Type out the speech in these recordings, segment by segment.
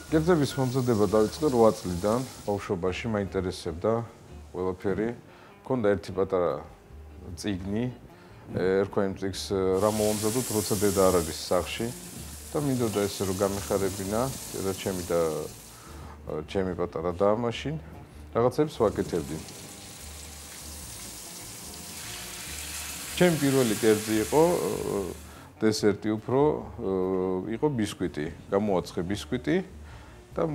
კერძების მომზადება დავიწყე 8 წლიდან, ბავშვობაში მაინტერესებდა ყველაფერი. მქონდა ერთი პატარა წიგნი, ერქვა იმ წიგნს რა მოვამზადოთ, როცა დედა არ არის სახლში და მინდოდა ესე რომ გამეხარებინა, და ჩემი და ჩემი პატარა და მაშინ რაღაცებს ვაკეთებდი. ჩემი პირველი კერძი იყო დესერტი უფრო იყო ბისკვიტი. გამოვაცხე ბისკვიტი და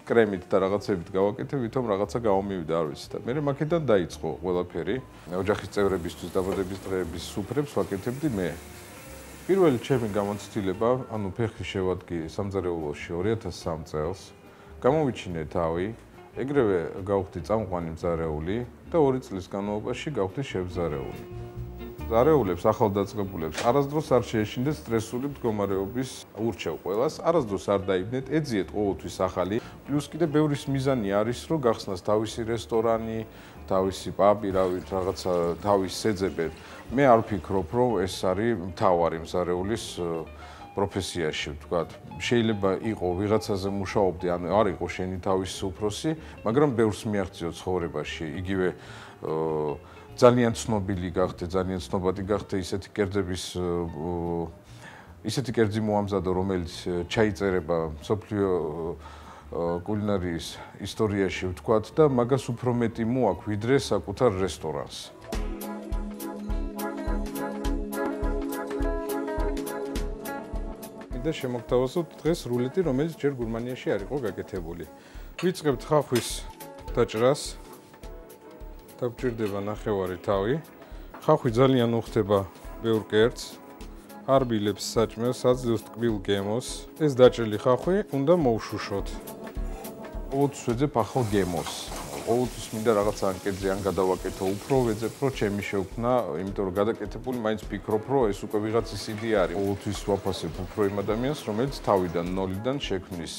კრემით და რაღაცებით გავაკეთე, ვითომ რაღაცა გამომივიდა, არ ვიცი და მე მაქედან დაიწყო ყველაფერი. ოჯახის წევრებისთვის დაბადების დღეების სუფრებს ვაკეთებდი მე. პირველი ჩემი გამოცდილება, ანუ ფეხი შევადგი სამზარეულოში 2003 წელს. გამოვიჩინე თავი, ეგრევე გავხდი წამყვანი მზარეული და 2 წლის განმავლობაში გავხდი შევზარეული. მზარეულებს, ახალდაწყებულებს არასდროს არ შეეშინდეთ სტრესული მდგომარეობის ურჩევ ყველას, არასდროს არ დაიბნეთ, ეძიეთ ყოველთვის ახალი. პლუს კიდე ბევრი მიზანი არის, რომ გახსნას თავისი რესტორანი, თავისი პაბი, რაღაცა თავის ეძებეთ. მე არ ვფიქრობ, რომ ეს არის მთავარი მზარეულის პროფესიაში, ვთქვათ. შეიძლება იყო ვიღაცაზე მუშაობდი, ანუ არ იყო შენი თავის უფროსი, მაგრამ ბევრს მიაღწიო ცხოვრებაში. იგივე ძალიან ცნობილი გახდე, ძალიან ცნობადი გახდე ისეთი კერძი მოამზადო, რომელიც ჩაიწერება მსოფლიო კულინარიის ისტორიაში, ვთქვათ და მაგას უფრო მეტი მოაქვს, ვიდრე საკუთარ რესტორანს. და შემოგთავაზოთ დღეს რულეტი, რომელიც ჯერ გურმანიაში არ იყო გაკეთებული. ვიწყებთ ხახვის დაჭრას. დავჭირდება ნახევარი თავი. ხახვი ძალიან უხდება ბევრ კერძს, არბილებს საჭმელს, აძლევს ტკბილ გემოს. ეს დაჭრილი ხახვი უნდა მოვშუშოთ. ყოველთვის ვეძებ ახალ გემოს. ყოველთვის მინდა რაღაცა ან კერძი ან გადავაკეთო, უფრო ვეძებ, რომ ჩემი შეუქმნა, იმიტომ რომ გადაკეთებული მაინც ფიქრობ, რომ ეს უკვე ვიღაცის იდეა არის. ყოველთვის ვაფასებ უფრო იმ ადამიანს, რომელიც თავიდან ნოლიდან შექმნის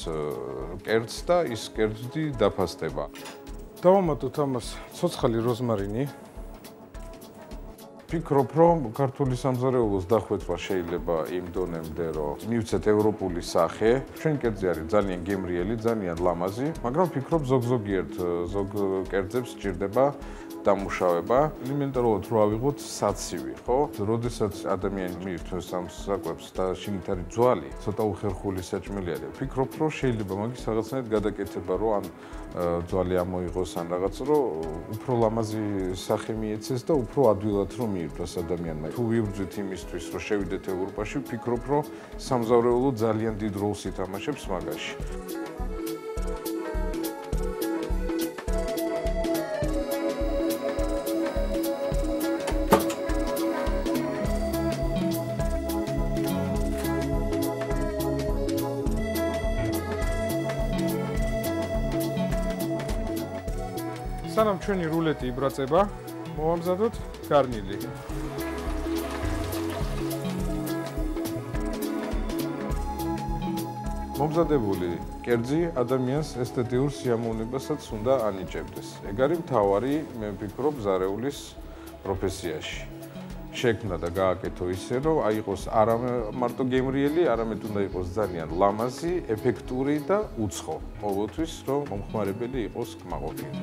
კერძს და ის კერძი დაფასდება. დავამატოთ ამას ცოცხალი როზმარინი. ფიქრობ, რომ ქართული სამზარეულოს დახვეწვა შეიძლება იმ დონემდე, რომ მივცეთ ევროპული სახე. ჩვენი კერძი არის ძალიან გემრიელი, ძალიან ლამაზი, მაგრამ ფიქრობ ზოგ კერძებს სჭირდება დამუშავება. ელემენტარულად რო ავიღოთ საცივი, ხო? როდესაც ადამიანი მიირთმევს ამ საკვებს და შიგნით არის ძვალი, ცოტა უხერხული საჭმელი არის. ფიქრობ, რომ შეიძლება მაგის რაღაცნაირად გადაკეთება, რომ ან ძვალი ამოიღოს ან რაღაც, რომ უფრო ლამაზი სახე მიეცეს და უფრო ადვილად რომ მიირთვას ადამიანმა. თუ ვიბრძვით იმისთვის, რომ შევიდეთ ევროპაში, ვფიქრობ, რომ სამზარეულო ძალიან დიდ როლს ითამაშებს მაგაში. სანამ ჩვენი რულეტი იბრაწება, მოვამზადოთ გარნილი. მომზადებული კერძი ადამიანს ესთეტიურ სიამოვნებასაც უნდა ანიჭებდეს. ეგ არის მთავარი, მე ვფიქრობ, მზარეულის პროფესიაში. შექმნა და გააკეთო ისე, რომ აიყოს არა მარტო გემრიელი, არამედ უნდა იყოს ძალიან ლამაზი, ეფექტური და უცხო. ყოველთვის რომ მომხმარებელი იყოს კმაყოფილი.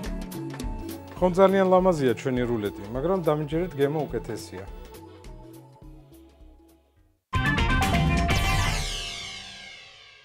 ხომ ძალიან ლამაზია ჩვენი რულეტი, მაგრამ დამიჯერეთ გემო უკეთესია.